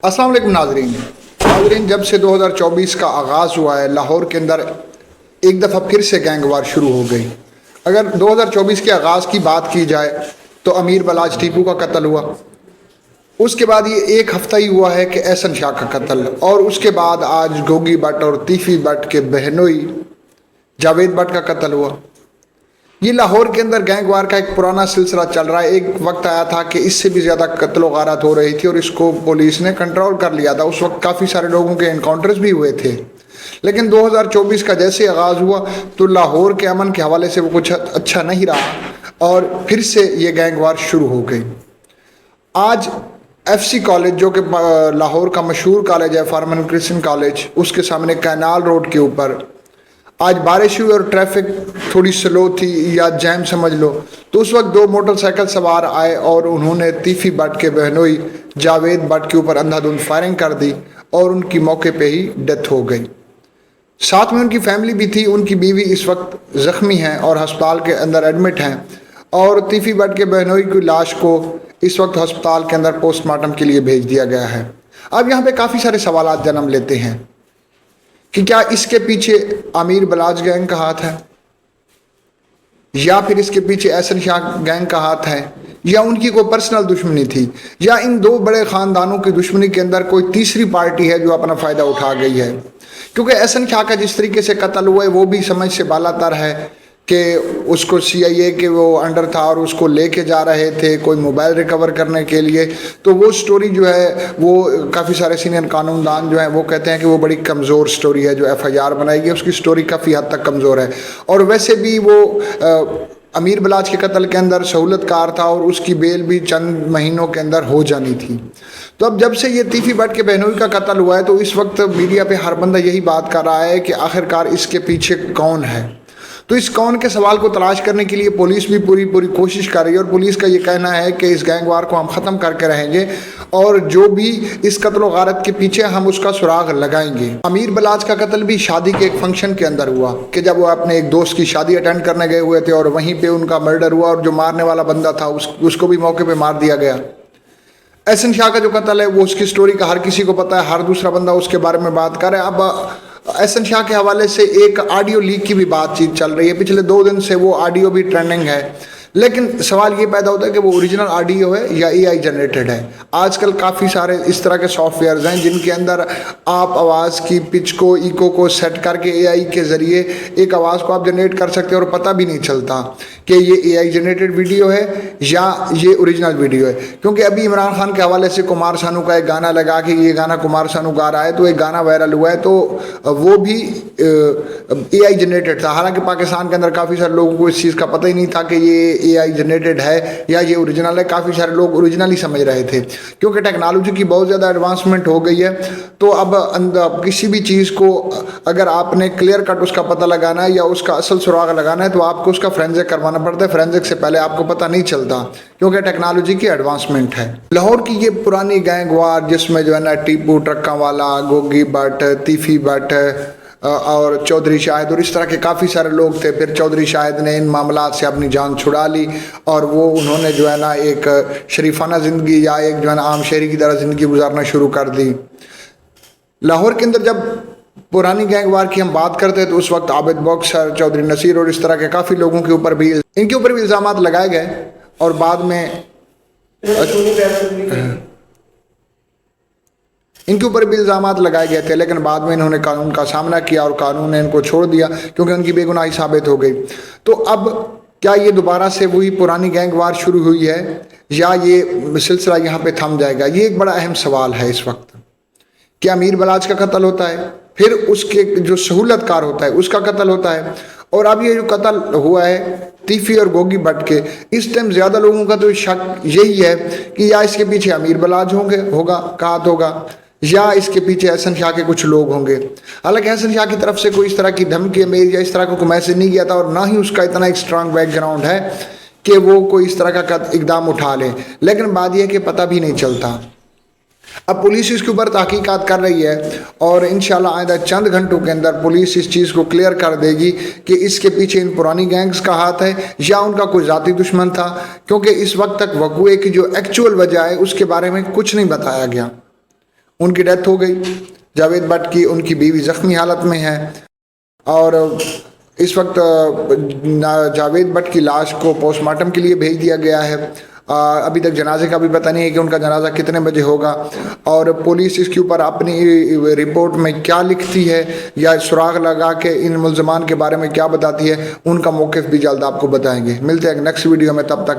अस्सलाम वालेकुम नाजरीन, जब से 2024 का आगाज़ हुआ है लाहौर के अंदर एक दफ़ा फिर से गैंगवार शुरू हो गई। अगर 2024 के आगाज़ की बात की जाए तो अमीर बलाज टीपू का कत्ल हुआ, उसके बाद ये एक हफ़्ता ही हुआ है कि एहसन शाह का कत्ल, और उसके बाद आज गोगी भट्ट और तीफ़ी भट्ट के बहनोई जावेद भट्ट का कत्ल हुआ। ये लाहौर के अंदर गैंगवार का एक पुराना सिलसिला चल रहा है। एक वक्त आया था कि इससे भी ज़्यादा कत्ल व गारत हो रही थी और इसको पुलिस ने कंट्रोल कर लिया था। उस वक्त काफ़ी सारे लोगों के इनकाउंटर्स भी हुए थे, लेकिन 2024 का जैसे आगाज़ हुआ तो लाहौर के अमन के हवाले से वो कुछ अच्छा नहीं रहा और फिर से ये गैंगवार शुरू हो गई। आज FC कॉलेज, जो कि लाहौर का मशहूर कॉलेज है, फॉर्मन क्रिश्चियन कॉलेज, उसके सामने कैनाल रोड के ऊपर आज बारिश हुई और ट्रैफिक थोड़ी स्लो थी या जैम समझ लो, तो उस वक्त दो मोटरसाइकिल सवार आए और उन्होंने तीफ़ी भट्ट के बहनोई जावेद भट्ट के ऊपर अंधाधुंध फायरिंग कर दी और उनकी मौके पे ही डेथ हो गई। साथ में उनकी फैमिली भी थी। उनकी बीवी इस वक्त ज़ख्मी हैं और हस्पताल के अंदर एडमिट हैं, और तीफ़ी भट्ट के बहनोई की लाश को इस वक्त हस्पताल के अंदर पोस्टमार्टम के लिए भेज दिया गया है। अब यहाँ पे काफ़ी सारे सवालात जन्म लेते हैं कि क्या इसके पीछे अमीर बलाज गैंग का हाथ है, या फिर इसके पीछे एहसन शाह गैंग का हाथ है, या उनकी कोई पर्सनल दुश्मनी थी, या इन दो बड़े ख़ानदानों की दुश्मनी के अंदर कोई तीसरी पार्टी है जो अपना फ़ायदा उठा गई है। क्योंकि एहसन शाह का जिस तरीके से कत्ल हुआ है वो भी समझ से बालातर है कि उसको CIA के वो अंडर था और उसको लेके जा रहे थे कोई मोबाइल रिकवर करने के लिए। तो वो स्टोरी जो है वो काफ़ी सारे सीनियर कानूनदान जो हैं वो कहते हैं कि वो बड़ी कमज़ोर स्टोरी है। जो FIR बनाई गई उसकी स्टोरी काफ़ी हद तक कमज़ोर है, और वैसे भी वो अमीर बलाज के कत्ल के अंदर सहूलतकार था और उसकी बेल भी चंद महीनों के अंदर हो जानी थी। तो अब जब से ये तीफ़ी भट्ट के बहनोई का कत्ल हुआ है तो इस वक्त मीडिया पे हर बंदा यही बात कर रहा है कि आखिरकार इसके पीछे कौन है। तो इस कौन के सवाल को तलाश करने के लिए पुलिस भी पूरी कोशिश कर रही है, और पुलिस का ये कहना है कि इस गैंगवार को हम ख़त्म करके रहेंगे और जो भी इस कत्ल व गारत के पीछे हम उसका सुराग लगाएंगे। अमीर बलाज का कत्ल भी शादी के एक फंक्शन के अंदर हुआ कि जब वो अपने एक दोस्त की शादी अटेंड करने गए हुए थे और वहीं पे उनका मर्डर हुआ, और जो मारने वाला बंदा था उसको भी मौके पर मार दिया गया। एहसन शाह का जो कत्ल है वो उसकी स्टोरी का हर किसी को पता है, हर दूसरा बंदा उसके बारे में बात करे। अब एहसन शाह के हवाले से एक ऑडियो लीक की भी बातचीत चल रही है, पिछले 2 दिन से वो ऑडियो भी ट्रेंडिंग है। लेकिन सवाल ये पैदा होता है कि वो ओरिजिनल ऑडियो है या AI जनरेटेड है। आजकल काफ़ी सारे इस तरह के सॉफ्टवेयर्स हैं जिनके अंदर आप आवाज़ की पिच को, इको को सेट करके AI के ज़रिए एक आवाज़ को आप जनरेट कर सकते हो और पता भी नहीं चलता कि ये AI जनरेटेड वीडियो है या ये ओरिजिनल वीडियो है। क्योंकि अभी इमरान खान के हवाले से कुमार सानू का एक गाना लगा कि ये गाना कुमार सानू गा रहा है, तो एक गाना वायरल हुआ है, तो वो भी AI जनरेटेड था। हालांकि पाकिस्तान के अंदर काफ़ी सारे लोगों को इस चीज़ का पता ही नहीं था कि ये AI जनरेटेड है या ये ओरिजिनल है। काफ़ी सारे लोग ओरिजिनल ही समझ रहे थे, क्योंकि टेक्नोलॉजी की बहुत ज़्यादा एडवांसमेंट हो गई है। तो अब किसी भी चीज़ को अगर आपने क्लियर कट उसका पता लगाना है या उसका असल सुराग लगाना है तो आपको उसका फोरेंसिक करवाना पड़ता है। फोरेंसिक से पहले आपको पता नहीं चलता, क्योंकि टेक्नोलॉजी की एडवांसमेंट है। लाहौर की ये पुरानी गैंगवार जिसमें जो है ना टीपू ट्रक्का वाला, गोगी भट्ट, तीफ़ी भट्ट और चौधरी शाहिद और इस तरह के काफ़ी सारे लोग थे। फिर चौधरी शाहिद ने इन मामलात से अपनी जान छुड़ा ली और वो उन्होंने जो है ना एक शरीफाना ज़िंदगी या एक जो है ना आम शहरी की तरह ज़िंदगी गुजारना शुरू कर दी। लाहौर के अंदर जब पुरानी गैंगवार की हम बात करते हैं तो उस वक्त आबिद बॉक्सर, चौधरी नसीर और इस तरह के काफ़ी लोगों के ऊपर भी इनके ऊपर भी इल्ज़ामात लगाए गए, और बाद में इनके ऊपर भी इल्ज़ामात लगाए गए थे, लेकिन बाद में इन्होंने कानून का सामना किया और कानून ने इनको छोड़ दिया क्योंकि उनकी बेगुनाही साबित हो गई। तो अब क्या ये दोबारा से वही पुरानी गैंगवार शुरू हुई है या ये सिलसिला यहाँ पे थम जाएगा? ये एक बड़ा अहम सवाल है इस वक्त। क्या अमीर बलाज का कत्ल होता है, फिर उसके जो सहूलतकार होता है उसका कत्ल होता है, और अब ये जो कत्ल हुआ है तीफ़ी और गोगी भट्ट के, इस टाइम ज़्यादा लोगों का तो शक यही है कि या इसके पीछे अमीर बलाज होगा या इसके पीछे एहसन शाह के कुछ लोग होंगे। हालांकि एहसन शाह की तरफ से कोई इस तरह की धमकी मेल या इस तरह का कोई मैसेज नहीं गया था, और ना ही उसका इतना एक स्ट्रांग बैकग्राउंड है कि वो कोई इस तरह का इकदाम उठा ले। लेकिन बात यह है कि पता भी नहीं चलता। अब पुलिस इसके ऊपर तहकीकात कर रही है और इंशाल्लाह आइंदा चंद घंटों के अंदर पुलिस इस चीज़ को क्लियर कर देगी कि इसके पीछे इन पुरानी गैंग्स का हाथ है या उनका कोई ज़ाती दुश्मन था, क्योंकि इस वक्त तक वक़ुए की जो एक्चुअल वजह है उसके बारे में कुछ नहीं बताया गया। ان کی ڈیتھ ہو گئی جاوید بٹ کی، ان کی بیوی زخمی حالت میں ہے، اور اس وقت جاوید بٹ کی لاش کو پوسٹ مارٹم کے لیے بھیج دیا گیا ہے۔ ابھی تک جنازے کا بھی پتہ نہیں ہے کہ ان کا جنازہ کتنے بجے ہوگا، اور پولیس اس کے اوپر اپنی رپورٹ میں کیا لکھتی ہے یا سراغ لگا کے ان ملزمان کے بارے میں کیا بتاتی ہے، ان کا موقف بھی جلد آپ کو بتائیں گے۔ ملتے ہیں نیکسٹ ویڈیو میں، تب تک